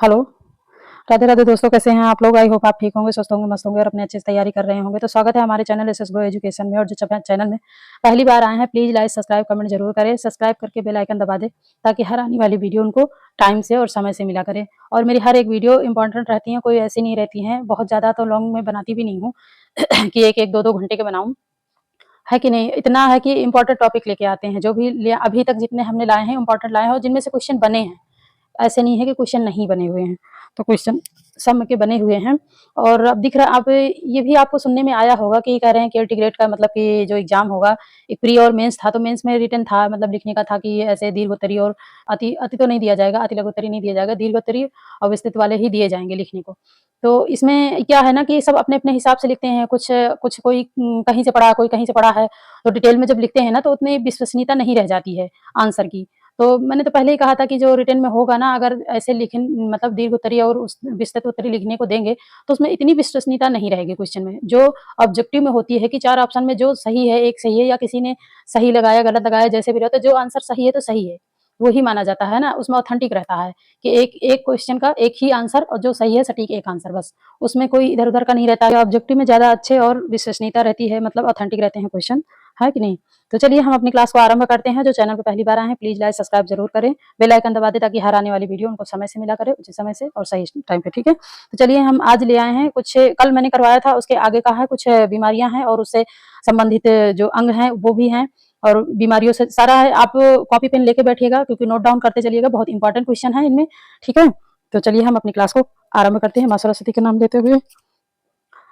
Hello. Radhe Radhe दोस्तों, कैसे हैं आप लोग? आई होप आप ठीक होंगे, स्वस्थ होंगे, मस्त होंगे और अपनी अच्छे से तैयारी कर रहे होंगे। तो स्वागत है हमारे चैनल एसएस ग्रो एजुकेशन में। और जो चैनल में पहली बार आए हैं, प्लीज लाइक सब्सक्राइब कमेंट जरूर करें। सब्सक्राइब करके बेल आइकन दबा दें ताकि हर आने वाली वीडियो उनको टाइम से और समय से मिला करें। और मेरी हर एक वीडियो इंपॉर्टेंट रहती है, कोई ऐसी नहीं रहती है। बहुत ज्यादा तो लॉन्ग में बनाती भी नहीं हूँ कि एक एक दो दो घंटे के बनाऊं, है कि नहीं। इतना है कि इंपॉर्टेंट टॉपिक लेके आते हैं, जो भी अभी तक जितने हमने लाए हैं इंपॉर्टेंट लाए हैं, और जिनमें से क्वेश्चन बने हैं। ऐसे नहीं है कि क्वेश्चन नहीं बने हुए हैं, तो क्वेश्चन सब के बने हुए हैं। और अब दिख रहा है, आप ये भी आपको सुनने में आया होगा कि कह रहे हैं कि एलटी ग्रेड का मतलब कि जो एग्जाम होगा, एक प्री और मेंस था। तो मेंस में रिटन था, मतलब लिखने का था कि ऐसे दीर्घोत्तरी और अति अति तो नहीं दिया जाएगा, अति लघुत्तरी नहीं दिया जाएगा, दीर्घोत्तरी और विस्तृत वाले ही दिए जाएंगे लिखने को। तो इसमें क्या है ना कि सब अपने अपने हिसाब से लिखते हैं। कुछ कुछ कोई कहीं से पढ़ा, कोई कहीं से पढ़ा है। तो डिटेल में जब लिखते हैं ना, तो उतनी विश्वसनीयता नहीं रह जाती है आंसर की। तो मैंने तो पहले ही कहा था कि जो रिटन में होगा ना, अगर ऐसे लिखन मतलब दीर्घ उत्तरी और उस विस्तृत उत्तरी लिखने को देंगे, तो उसमें इतनी विश्वसनीयता नहीं रहेगी क्वेश्चन में। जो ऑब्जेक्टिव में होती है कि 4 ऑप्शन में जो सही है, एक सही है या किसी ने सही लगाया, गलत लगाया, जैसे भी रहता है, जो आंसर सही है तो सही है, वो ही माना जाता है ना। उसमें ऑथेंटिक रहता है कि एक एक क्वेश्चन का एक ही आंसर, और जो सही है सटीक एक आंसर, बस। उसमें कोई इधर-उधर का नहीं रहता है। ऑब्जेक्टिव में ज़्यादा अच्छे और विश्वसनीयता रहती है, मतलब ऑथेंटिक रहते हैं क्वेश्चन, है कि नहीं? तो चलिए हम अपनी क्लास को आरंभ करते हैं। जो चैनल पे पहली बार आए हैं, प्लीज लाइक सब्सक्राइब जरूर करें, बेल आइकन दबा दें ताकि हर आने वाली वीडियो उनको समय से मिला करे, उचित समय से और सही टाइम पे, ठीक है। तो चलिए हम आज ले आए हैं कुछ, कल मैंने करवाया था उसके आगे का है, कुछ बीमारियां हैं और उससे संबंधित जो अंग हैं वो भी हैं, और बीमारियों से सारा है। आप कॉपी पेन लेके बैठिएगा, क्योंकि नोट डाउन करते चलिएगा, बहुत इंपॉर्टेंट क्वेश्चन है इनमें, ठीक है। तो चलिए हम अपनी क्लास को आरंभ करते हैं माँ सरस्वती के नाम लेते हुए।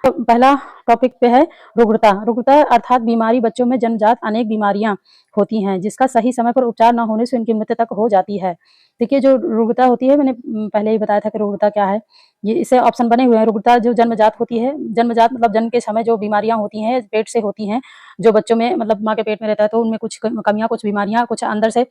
तो पहला टॉपिक पे है रुग्णता। रुग्णता अर्थात बीमारी। बच्चों में जन्मजात अनेक बीमारियां होती हैं जिसका सही समय पर उपचार न होने से उनकी मृत्यु तक हो जाती है। देखिए, जो रुग्णता होती है, मैंने पहले ही बताया था कि रुग्णता क्या है। ये इसे ऑप्शन बने हुए हैं। रुग्णता जो जन्मजात होती है, जन्मजात मतलब जन्म के समय जो बीमारियां होती हैं पेट से होती हैं, जो बच्चों में मतलब माँ के पेट में रहता है, तो उनमें कुछ कमियां, कुछ बीमारियां, कुछ अंदर से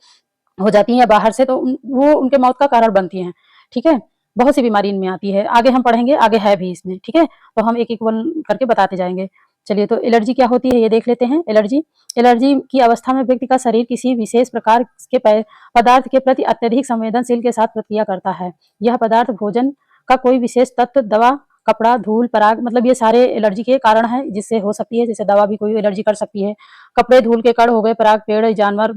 हो जाती हैं या बाहर से, तो वो उनके मौत का कारण बनती हैं, ठीक है। बहुत सी बीमारी इनमें आती है, आगे हम पढ़ेंगे, आगे है भी इसमें, ठीक है। तो हम एक एक वन करके बताते जाएंगे। चलिए, तो एलर्जी क्या होती है ये देख लेते हैं। एलर्जी एलर्जी की अवस्था में व्यक्ति का शरीर किसी विशेष प्रकार के पदार्थ के प्रति अत्यधिक संवेदनशील के साथ प्रतिक्रिया करता है। यह पदार्थ भोजन का कोई विशेष तत्व, दवा, कपड़ा, धूल, पराग, मतलब ये सारे एलर्जी के कारण है जिससे हो सकती है। जैसे दवा भी कोई एलर्जी कर सकती है, कपड़े धूल के कण हो गए, पराग पेड़, जानवर,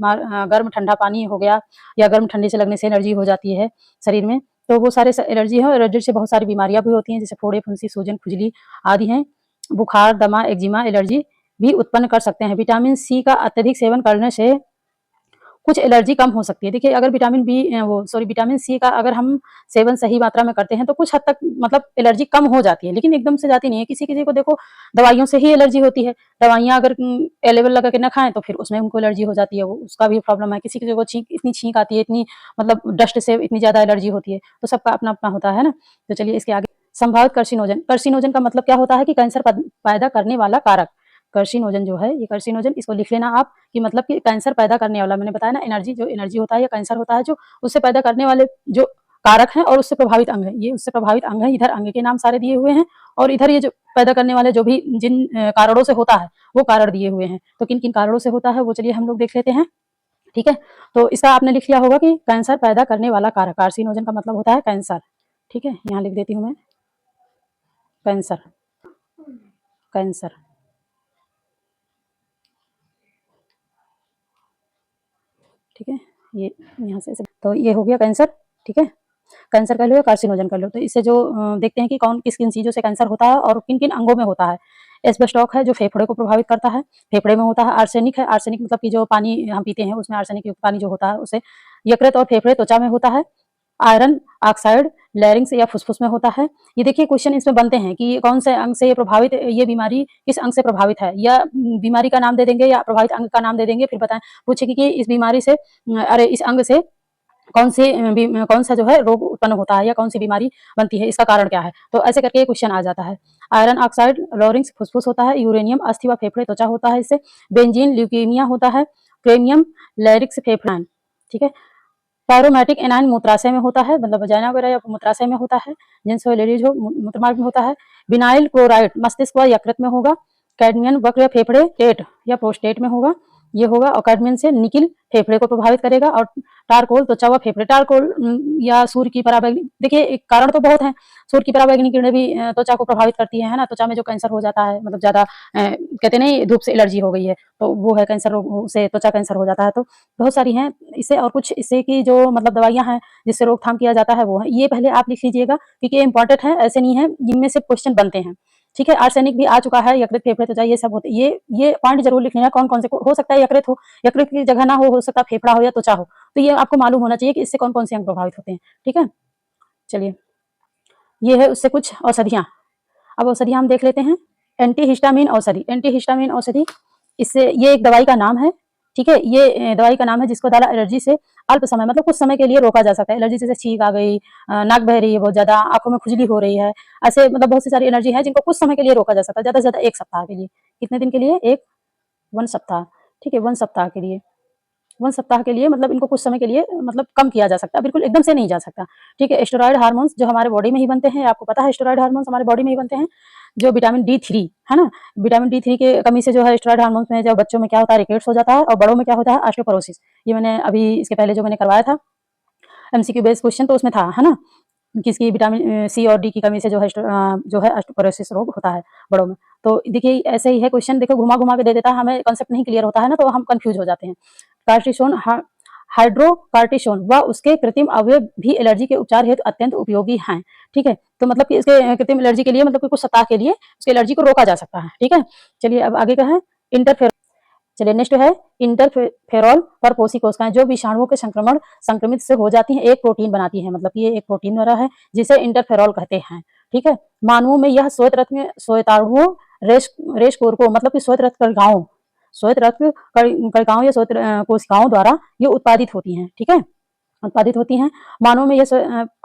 गर्म ठंडा पानी हो गया, या गर्म ठंडी से लगने से एलर्जी हो जाती है शरीर में। तो वो सारे एलर्जी है, और एलर्जी से बहुत सारी बीमारियां भी होती हैं, जैसे फोड़े, फुंसी, सूजन, खुजली आदि हैं। बुखार, दमा, एक्जिमा एलर्जी भी उत्पन्न कर सकते हैं। विटामिन सी का अत्यधिक सेवन करने से कुछ एलर्जी कम हो सकती है। देखिए, अगर विटामिन सी का अगर हम सेवन सही मात्रा में करते हैं, तो कुछ हद तक मतलब एलर्जी कम हो जाती है, लेकिन एकदम से जाती नहीं है। किसी-किसी को देखो दवाइयों से ही एलर्जी होती है। दवाइयाँ अगर अवेलेबल लगा के ना खाएँ, तो फिर उसमें उनको एलर्जी हो जाती है, वो उसका भी प्रॉब्लम है। किसी-किसी को इतनी छींक आती है, इतनी मतलब डस्ट से इतनी ज़्यादा एलर्जी होती है, तो सबका अपना-अपना होता है ना। तो चलिए इसके आगे, संभावित कार्सिनोजन। कार्सिनोजन का मतलब क्या होता है कि कैंसर पैदा करने वाला कारक। कार्सिनोजन जो है, ये कार्सिनोजन, इसको लिख लेना आप, कि मतलब कि कैंसर पैदा करने वाला। मैंने बताया ना, एनर्जी होता है या कैंसर होता है, जो उससे पैदा करने वाले जो कारक हैं और उससे प्रभावित अंग है। ये उससे प्रभावित अंग है, इधर अंग के नाम सारे दिए हुए हैं, और इधर ये जो पैदा करने वाले जो भी जिन कारणों से होता है, वो कारण दिए हुए हैं। तो किन किन कारणों से होता है वो चलिए हम लोग देख लेते हैं, ठीक है। तो इसका आपने लिख लिया होगा कि कैंसर पैदा करने वाला कारक। कार्सिनोजन का मतलब होता है कैंसर, ठीक है। यहाँ लिख देती हूँ मैं, कैंसर, कैंसर, ठीक है। ये यहाँ से तो ये हो गया कैंसर, ठीक है। कैंसर कर लो या कार्सिनोजन कर लो। तो इससे जो देखते हैं कि कौन किस किन चीज़ों से कैंसर होता है और किन किन अंगों में होता है। एस्बेस्टॉस है जो फेफड़े को प्रभावित करता है, फेफड़े में होता है। आर्सेनिक है, आर्सेनिक मतलब कि जो पानी हम पीते हैं उसमें आर्सेनिक युक्त पानी जो होता है उसे। यकृत और फेफड़े त्वचा में होता है। आयरन ऑक्साइड लैरिंग्स या फुसफुस में होता है। ये देखिए क्वेश्चन इसमें बनते हैं कि कौन से अंग से ये प्रभावित, ये बीमारी किस अंग से प्रभावित है, या बीमारी का नाम दे देंगे या प्रभावित अंग का नाम दे देंगे, फिर बताएं, पूछेगी कि इस बीमारी से अरे इस अंग से कौन सा जो है रोग उत्पन्न होता है या कौन सी बीमारी बनती है, इसका कारण क्या है। तो ऐसे करके ये क्वेश्चन आ जाता है। आयरन ऑक्साइड लॉरिंग्स फुसफुस होता है। यूरेनियम अस्थि व फेफड़े त्वचा होता है इससे। बेंजीन ल्यूकीमिया होता है। क्रेमियम लैरिक्स फेफड़ान, ठीक है। पैरोमैटिक एनाइन मूत्राशय में होता है, मतलब वजाइना वगैरह या मूत्राशय में होता है। जेंट्स हो लेडीज हो मूत्रमार्ग में होता है। विनाइल क्लोराइड मस्तिष्क व यकृत में होगा। कैडमियन वक्र या फेफड़े पेट या प्रोस्टेट में होगा, ये होगा। और कैडमियन से निकिल फेफड़े को प्रभावित करेगा, और टारकोल, त्वचा व फेफड़े। टारकोल या सूर्य की पराबैंगनी, देखिए एक कारण तो बहुत है। सूर्य की पराबैंगनी किरणें भी त्वचा को प्रभावित करती है ना। त्वचा में जो कैंसर हो जाता है, मतलब ज्यादा कहते नहीं धूप से एलर्जी हो गई है, तो वो है कैंसर रोग से त्वचा कैंसर हो जाता है। तो बहुत सारी हैं इससे, और कुछ इससे की जो मतलब दवाइयां हैं जिससे रोकथाम किया जाता है वो है। ये पहले आप लिख लीजिएगा क्योंकि ये इंपॉर्टेंट है, ऐसे नहीं है, इनमें से क्वेश्चन बनते हैं। ठीक है, आर्सेनिक भी आ चुका है, यकृत, फेफड़े, त्वचा, ये सब होते, ये पॉइंट जरूर लिख लेना। कौन कौन से हो सकता है यकृत हो, यकृत की जगह ना हो सकता फेफड़ा हो या त्वचा हो, तो ये आपको मालूम होना चाहिए कि इससे कौन कौन से अंग प्रभावित होते हैं। ठीक है, चलिए ये है उससे कुछ औषधियां। अब औषधियां हम देख लेते हैं। एंटीहिस्टामिन औषधि, एंटीहिस्टामिन औषधि, इससे ये एक दवाई का नाम है। ठीक है, ये दवाई का नाम है जिसको द्वारा एलर्जी से अल्प समय मतलब कुछ समय के लिए रोका जा सकता है। एलर्जी जैसे छींक आ गई, नाक बह रही है बहुत ज्यादा, आंखों में खुजली हो रही है, ऐसे मतलब बहुत सी सारी एलर्जी है जिनको कुछ समय के लिए रोका जा सकता है, ज्यादा से ज्यादा 1 सप्ताह के लिए। कितने दिन के लिए? 1 सप्ताह। ठीक है, 1 सप्ताह के लिए, 1 सप्ताह के लिए मतलब इनको कुछ समय के लिए मतलब कम किया जा सकता है, बिल्कुल एकदम से नहीं जा सकता। ठीक है, स्टेरॉइड हार्मोन्स जो हमारे बॉडी में ही बनते हैं, आपको पता है स्टेरॉइड हार्मोन्स हमारे बॉडी में ही बनते हैं। जो विटामिन D3 है ना, विटामिन D3 की कमी से जो है स्टेरॉइड हार्मोन्स में, जब बच्चों में क्या होता है रिकेट्स हो जाता है, और बड़ों में क्या होता है ऑस्टियोपोरोसिस। ये मैंने अभी इसके पहले जो मैंने करवाया था MCQ बेस्ड क्वेश्चन, तो उसमें था है ना, किसकी विटामिन C और D की कमी से जो है ऑस्टियोपोरोसिस रोग होता है बड़ों में। तो देखिए ऐसे ही है क्वेश्चन, देखो घुमा घुमा के दे देता है, हमें कॉन्सेप्ट नहीं क्लियर होता है ना, तो हम कंफ्यूज हो जाते हैं। कार्टिसोन, हाइड्रोकार्टिसोन व उसके कृत्रिम अवयव भी एलर्जी के उपचार हेतु अत्यंत उपयोगी हैं। ठीक है, तो मतलब कि इसके कृत्रिम एलर्जी के लिए मतलब कि कुछ सप्ताह के लिए उसकी एलर्जी को रोका जा सकता है। ठीक है, चलिए अब आगे का है इंटरफेर चलिए नेक्स्ट है इंटरफेरॉल पर पोषी कोशिकाएं जो विषाणुओं के संक्रमित से हो जाती हैं, एक प्रोटीन बनाती है, मतलब ये एक प्रोटीन वाला है जिसे इंटरफेरॉल कहते हैं। ठीक है, मानवों में यह श्वेत रक्त श्वेताणुओं रेश कोरकों मतलब कि श्वेत रक्त कणिकाओं या श्वेत कोशिकाओं द्वारा ये उत्पादित होती हैं। ठीक है, उत्पादित होती हैं मानव में ये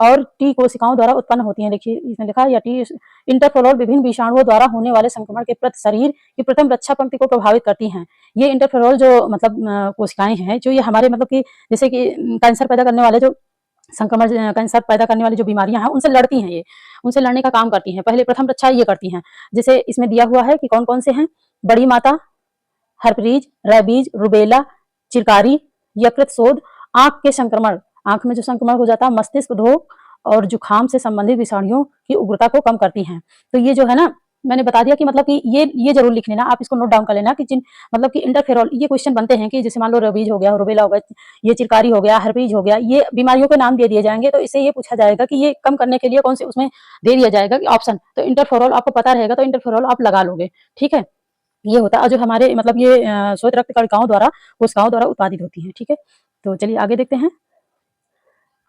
और टी कोशिकाओं द्वारा उत्पन्न होती हैं। देखिए इसमें लिखा है या टी इंटरफेरॉल विभिन्न विषाणुओं द्वारा होने वाले संक्रमण के प्रति शरीर की प्रथम रक्षा पंक्ति को प्रभावित करती हैं। ये इंटरफेरॉल जो मतलब कोशिकाएं हैं, जो ये हमारे मतलब कि जैसे कि कैंसर पैदा करने वाले जो संक्रमण, कैंसर पैदा करने वाली जो बीमारियां हैं उनसे लड़ती हैं, ये उनसे लड़ने का काम करती हैं, पहले प्रथम रक्षा ये करती हैं। जैसे इसमें दिया हुआ है कि कौन कौन से हैं, बड़ी माता, हर्पीज, रेबीज, रुबेला, चिरकारी, यकृत शोथ, आंख के संक्रमण, आंख में जो संक्रमण हो जाता है, मस्तिष्क धोख और जुखाम से संबंधित विषाणुओं की उग्रता को कम करती हैं। तो ये जो है ना, मैंने बता दिया कि मतलब कि ये जरूर लिख लेना, आप इसको नोट डाउन कर लेना कि जिन मतलब कि इंटरफेरॉल, ये क्वेश्चन बनते हैं कि जैसे मान लो रेबीज हो गया, रुबेला हो गया, ये चिरकारी हो गया, हर्पीज हो गया, ये बीमारियों के नाम दे दिए जाएंगे, तो इससे ये पूछा जाएगा कि ये कम करने के लिए कौन से उसमें दे दिया जाएगा कि ऑप्शन, तो इंटरफेरॉल आपको पता रहेगा तो इंटरफेरॉल आप लगा लोगे। ठीक है, ये होता है जो हमारे मतलब ये श्वेत रक्त कोशिकाओं द्वारा उत्पादित होती है। ठीक है, तो चलिए आगे देखते हैं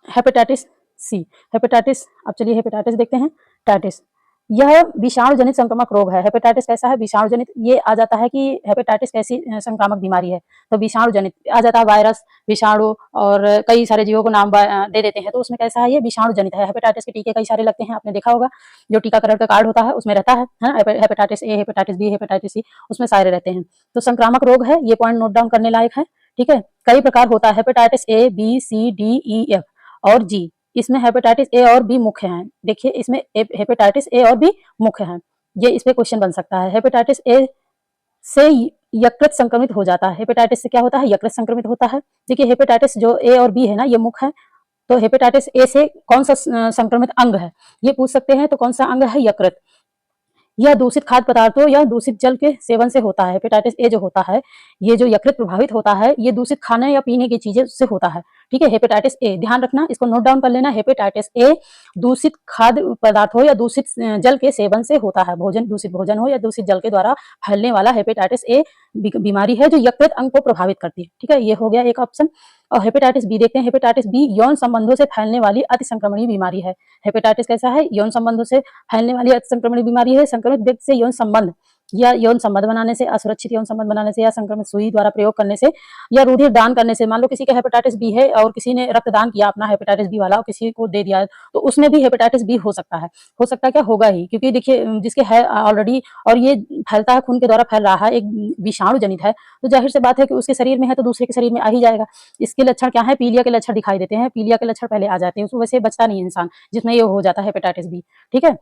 हेपेटाइटिस C। हेपेटाइटिस, अब चलिए हेपेटाइटिस देखते हैं। टाइटिस, यह विषाणु जनित संक्रामक रोग है। हेपेटाइटिस कैसा है? विषाणु जनित। ये आ जाता है कि हेपेटाइटिस कैसी संक्रामक बीमारी है, तो विषाणु जनित आ जाता है, वायरस, विषाणु और कई सारे जीवों को नाम दे देते हैं, तो उसमें कैसा है, ये विषाणु जनित है। हेपेटाइटिस के टीके कई सारे लगते हैं, आपने देखा होगा, जो टीकाकरण का कार्ड होता है उसमें रहता है ना, hepatitis A, hepatitis B, hepatitis C, उसमें सारे रहते हैं। तो संक्रामक रोग है, ये पॉइंट नोट डाउन करने लायक है। ठीक है, कई प्रकार होता है, hepatitis A, B, C, D, E, F और G। इसमें हेपेटाइटिस A और B मुख्य हैं। देखिए इसमें हेपेटाइटिस A और B मुख्य हैं, ये इस पे क्वेश्चन बन सकता है। हेपेटाइटिस A से यकृत संक्रमित हो जाता है। हेपेटाइटिस से क्या होता है? यकृत संक्रमित होता है। देखिए हेपेटाइटिस जो A और B है ना, ये मुख्य है, तो हेपेटाइटिस A से कौन सा संक्रमित अंग है, ये पूछ सकते हैं, तो कौन सा अंग है? यकृत। यह दूषित खाद्य पदार्थों या दूषित जल के सेवन से होता है। हेपेटाइटिस ए जो होता है, ये जो यकृत प्रभावित होता है, ये दूषित खाने या पीने की चीजें से होता है। ठीक है, हेपेटाइटिस ए ध्यान रखना, इसको नोट डाउन कर लेना। हेपेटाइटिस ए दूषित खाद्य पदार्थों या दूषित जल के सेवन से होता है। दूषित भोजन हो या दूषित जल के द्वारा फैलने वाला हेपेटाइटिस ए बीमारी है जो यकृत अंग को प्रभावित करती है। ठीक है, ये हो गया एक ऑप्शन। और हेपेटाइटिस बी देखते हैं। हेपेटाइटिस बी यौन संबंधों से फैलने वाली अति संक्रमणीय बीमारी है। हेपेटाइटिस कैसा है? यौन संबंधों से फैलने वाली अति संक्रमणीय बीमारी है। संक्रमित व्यक्ति से यौन संबंध या यौन संबंध बनाने से, असुरक्षित यौन संबंध बनाने से, या संक्रमित सुई द्वारा प्रयोग करने से, या रुधिर दान करने से। मान लो किसी का हेपेटाइटिस बी है और किसी ने रक्तदान किया अपना हेपेटाइटिस बी वाला और किसी को दे दिया, तो उसमें भी हेपेटाइटिस बी हो सकता है। हो सकता है क्या? होगा ही, क्योंकि देखिए जिसके है ऑलरेडी और ये फैलता है, खून के द्वारा फैल रहा है, एक विषाणु जनित है, तो जाहिर सी बात है कि उसके शरीर में है तो दूसरे के शरीर में आ ही जाएगा। इसके लक्षण क्या है? पीलिया के लक्षण दिखाई देते हैं, पीलिया के लक्षण पहले आ जाते हैं, वैसे बचता नहीं इंसान जिसमें ये हो जाता है हेपेटाइटिस बी। ठीक है,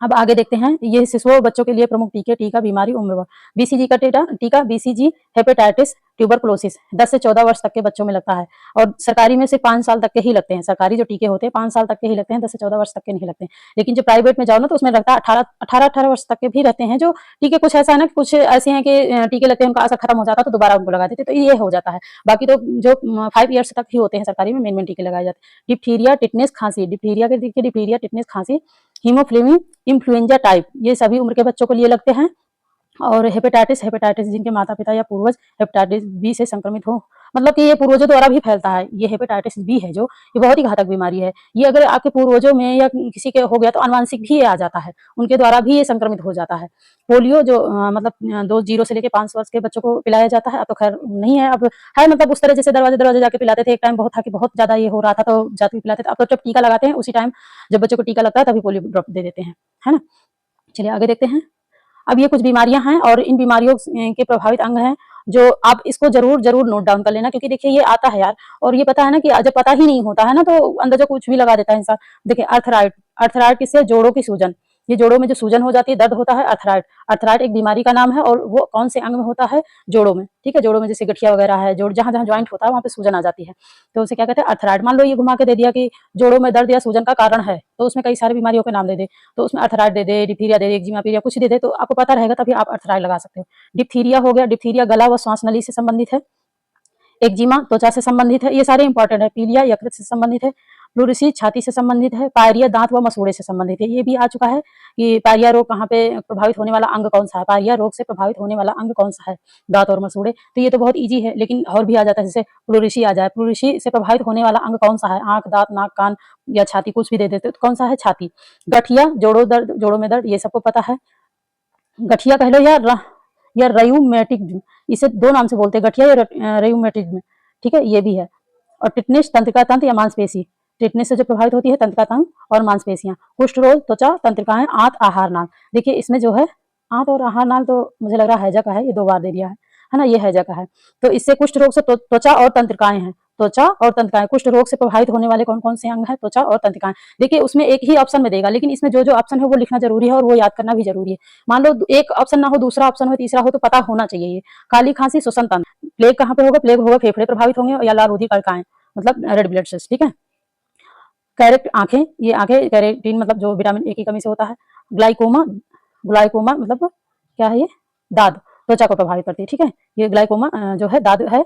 अब आगे देखते हैं, ये शिशुओं बच्चों के लिए प्रमुख टीका बीमारी उम्र। बीसीजी का टीका बीसीजी हेपेटाइटिस ट्यूबरकुलोसिस 10 से 14 वर्ष तक के बच्चों में लगता है, और सरकारी में से 5 साल तक के ही लगते हैं। सरकारी जो टीके होते हैं 5 साल तक के ही लगते हैं, 10 से 14 वर्ष तक के नहीं लगते हैं। लेकिन जो प्राइवेट में जाओ ना तो उसमें लगता है 18 वर्ष तक के भी रहते हैं जो टीके। कुछ ऐसा है ना, कुछ ऐसे हैं कि टीके लगते हैं, उनका असर खत्म हो जाता है तो दोबारा उनको लगा देते, तो ये हो जाता है। बाकी तो जो 5 ईयर्स तक ही होते हैं सरकारी में, मेन टीके लगाए जाते हैं। डिप्थीरिया टिटनेस खांसी, डिप्थीरिया के टीके डिप्थीरिया टिटनेस खांसी, हीमोफ्लेमी इन्फ्लुएंजा टाइप, ये सभी उम्र के बच्चों के लिए लगते हैं। और हेपेटाइटिस जिनके माता पिता या पूर्वज हेपेटाइटिस बी से संक्रमित हो, मतलब कि ये पूर्वजों द्वारा भी फैलता है। ये हेपेटाइटिस बी है जो, ये बहुत ही घातक बीमारी है। ये अगर आपके पूर्वजों में या किसी के हो गया तो आनुवांशिक भी ये आ जाता है, उनके द्वारा भी ये संक्रमित हो जाता है। पोलियो जो मतलब 2 से लेके 5 वर्ष के बच्चों को पिलाया जाता है, अब तो खैर नहीं है, अब है मतलब उस तरह जैसे दरवाजे दरवाजे जाके पिलाते थे। एक टाइम बहुत था कि बहुत ज्यादा ये हो रहा था तो जाके पिलाते थे। अब तो जब टीका लगाते हैं उसी टाइम जब बच्चों को टीका लगता है तभी पोलियो ड्रॉप दे देते हैं, है ना। चलिए आगे देखते हैं। अब ये कुछ बीमारियां हैं और इन बीमारियों के प्रभावित अंग हैं जो आप इसको जरूर जरूर नोट डाउन कर लेना, क्योंकि देखिए ये आता है यार, और ये पता है ना कि जब पता ही नहीं होता है ना तो अंदर जो कुछ भी लगा देता है इंसान। देखिए अर्थराइट, अर्थराइट किससे, जोड़ों की सूजन, ये जोड़ों में जो सूजन हो जाती है, दर्द होता है, अर्थराइट। अर्थराइट एक बीमारी का नाम है और वो कौन से अंग में होता है, जोड़ों में, ठीक है। जोड़ों में जैसे गठिया वगैरह है, जोड़ जहां जहां ज्वाइंट होता है वहां पे सूजन आ जाती है, तो उसे क्या कहते हैं, अर्थराइट। मान लो ये घुमा के दे दिया कि जोड़ों में दर्द या सूजन का कारण है, तो उसमें कई सारी बीमारियों के नाम दे दे, तो उसमें अर्थराइट दे दे, डिप्थीरिया दे दे, एक्जिमा पीरिया कुछ दे दे, तो आपको पता रहेगा तभी आप अर्थराइट लगा सकते हो। डिप्थीरिया हो गया, डिप्थीरिया गला व श्वास नली से संबंधित है। एक्जिमा त्वचा से संबंधित है, ये सारे इंपॉर्टेंट है। पीलिया यकृत से संबंधित है। प्लूरिसी छाती से संबंधित है। पायरिया दांत व मसूड़े से संबंधित है, ये भी आ चुका है कि पायरिया रोग कहाँ पे प्रभावित होने वाला अंग कौन सा है, पायरिया रोग से प्रभावित होने वाला अंग कौन सा है, दांत और मसूड़े। तो ये तो बहुत ईजी है, लेकिन और भी आ जाता है, जैसे प्लूरिसी आ जाए, प्लूरिसी से प्रभावित होने वाला अंग कौन सा है, आंख, दांत, नाक, कान या छाती, कुछ भी दे देते तो कौन सा है, छाती। गठिया, जोड़ों दर्द, जोड़ों में दर्द, ये सबको पता है। गठिया कह लो या रयूमेटिज्म, इसे 2 नाम से बोलते हैं, गठिया या रयूमेटिज्म, ठीक है, ये भी है। और टिटनेस तंत्रिका तंत्र या मांसपेशी, टिटनेस से जो प्रभावित होती है तंत्रिका तंत्र और मांसपेशियां। कुष्ठ रोग त्वचा तंत्रिकाएं, आंत, आहार नाल। देखिए इसमें जो है आंत और आहार नाल तो मुझे लग रहा है हैजा का है, ये 2 बार दे दिया है ना, ये हैजा का है। तो इससे कुष्ठ रोग से त्वचा और तंत्रिकाएं हैं, त्वचा और तंत्रिकाएं। कुष्ठ रोग से प्रभावित होने वाले कौन कौन से अंग हैं, त्वचा और तंत्रिकाएं। देखिए उसमें एक ही ऑप्शन में देगा, लेकिन इसमें जो जो ऑप्शन है वो लिखना जरूरी है और वो याद करना भी जरूरी है। मान लो एक ऑप्शन ना हो, दूसरा ऑप्शन हो, तीसरा हो, तो पता होना चाहिए ये। काली खांसी श्वसन तंत्र, प्लेग कहाँ पे होगा, प्लेग होगा फेफड़े प्रभावित होंगे या लाल रुधिर कणिकाएं, मतलब रेड ब्लड सेल्स, ठीक है। कैरेट आंखें, ये आंखें कैरेटीन मतलब जो विटामिन ए की कमी से होता है। ग्लाइकोमा, ग्लाइकोमा मतलब क्या है, ये दाद त्वचा को प्रभावित करती है, ठीक है। ये ग्लाइकोमा जो है दाद है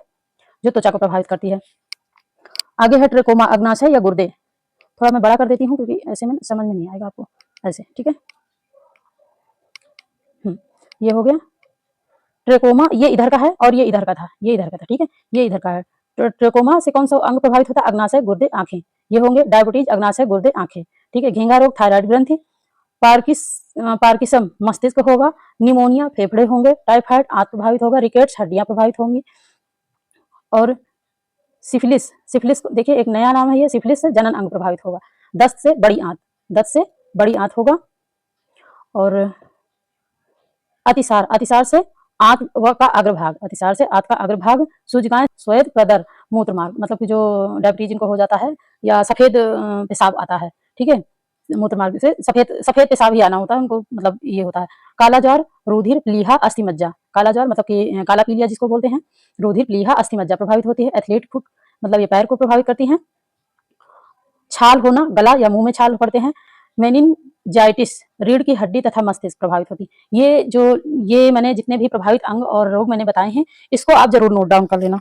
जो त्वचा को प्रभावित करती है। आगे है ट्रेकोमा, अग्नाशय या गुर्दे। थोड़ा मैं बड़ा कर देती हूँ क्योंकि ऐसे में समझ में नहीं आएगा आपको, ऐसे, ठीक है। ये हो गया ट्रेकोमा, ये इधर का है और ये इधर का था, ये इधर का था, ठीक है, ये इधर का है। ट्रेकोमा से कौन सा अंग प्रभावित होता है, अग्नाशय, गुर्दे, आंखें, ये होंगे। डायबिटीज, अग्नाशय, गुर्दे, आंखें, ठीक है। घेंगा रोग, थायराइड ग्रंथि। पार्किसम, मस्तिष्क होगा। निमोनिया, फेफड़े होंगे। टाइफाइड, आंत प्रभावित होगा। रिकेट्स, हड्डियां प्रभावित होंगी। और सिफिलिस, सिफिलिस देखिए एक नया नाम है ये, सिफिलिस से जनन अंग प्रभावित होगा। दस्त से बड़ी आंत, दस्त से बड़ी आंत होगा। और अतिसार, अतिसार से आंत का अग्रभाग, अतिसार से आंत का अग्रभाग। सूजकाएं, श्वेत प्रदर, मूत्र मार्ग, मतलब कि जो डायबिटीज जिनको हो जाता है या सफेद पेशाब आता है, ठीक है, मूत्र मार्ग से सफेद सफेद पेशाब ही आना होता है उनको, मतलब ये होता है। काला ज्वर, रुधिर, प्लीहा, अस्थिमज्जा। काला ज्वर मतलब कि काला पीलिया जिसको बोलते हैं। रुधिर, प्लीहा, अस्थिमज्जा प्रभावित होती है। एथलीट फुट मतलब ये पैर को प्रभावित करती है। छाल होना, गला या मुंह में छाल पड़ते हैं। मेनिनजाइटिस, रीढ़ की हड्डी तथा मस्तिष्क प्रभावित होती है। ये मैंने जितने भी प्रभावित अंग और रोग मैंने बताए हैं, इसको आप जरूर नोट डाउन कर लेना,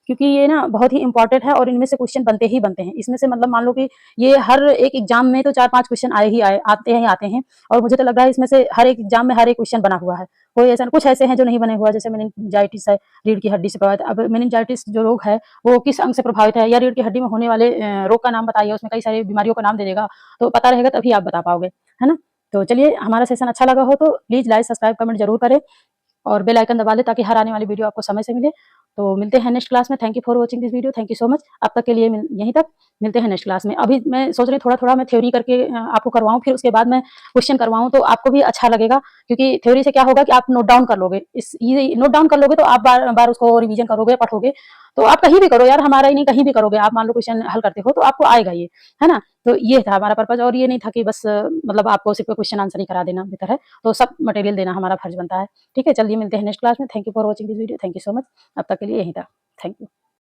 क्योंकि ये ना बहुत ही इंपॉर्टेंट है और इनमें से क्वेश्चन बनते ही बनते हैं। इसमें से मतलब मान लो कि ये हर एक एग्जाम में तो 4-5 क्वेश्चन आते हैं, और मुझे तो लग रहा है इसमें से हर एक एग्जाम में हर एक क्वेश्चन बना हुआ है। कोई ऐसा, कुछ ऐसे हैं जो नहीं बने हुआ, जैसे मेनिनजाइटिस है, रीढ़ की हड्डी से प्रभावित। अब मेनिनजाइटिस जो रोग है वो किस अंग से प्रभावित है, या रीढ़ की हड्डी में होने वाले रोग का नाम बताइए, उसमें कई सारी बीमारियों का नाम दे देगा, तो पता रहेगा तभी आप बता पाओगे, है ना। तो चलिए, हमारा सेशन अच्छा लगा हो तो प्लीज लाइक, सब्सक्राइब, कमेंट जरूर करें और बेल आइकन दबा लें ताकि हर आने वाली वीडियो आपको समय से मिले। तो मिलते हैं नेक्स्ट क्लास में। Thank you for watching this video, thank you so much. अब तक के लिए यहीं तक, मिलते हैं नेक्स्ट क्लास में। अभी मैं सोच रही थोड़ा-थोड़ा मैं थ्योरी करके आपको करवाऊँ, फिर उसके बाद मैं क्वेश्चन करवाऊँ, तो आपको भी अच्छा लगेगा, क्योंकि थ्योरी से क्या होगा कि आप नोट डाउन कर लोगे। ये नोट डाउन कर लोगे तो आप बार-बार उसको रिवीजन करोगे, पढ़ोगे, तो आप कहीं भी करो यार, हमारा ही नहीं, कहीं भी करोगे आप, मान लो क्वेश्चन हल करते हो तो आपको आएगा ये, है ना? तो ये था हमारा पर्पज़, और ये नहीं था कि बस मतलब आपको सिर्फ़ क्वेश्चन आंसर ही करा देना बेहतर है, तो सब मटेरियल देना हमारा फर्ज़ बनता है। ठीक है? चलिए मिलते हैं नेक्स्ट क्लास में। Thank you for watching this video, thank you so much. अब तक के लिए यहीं तक। Thank you.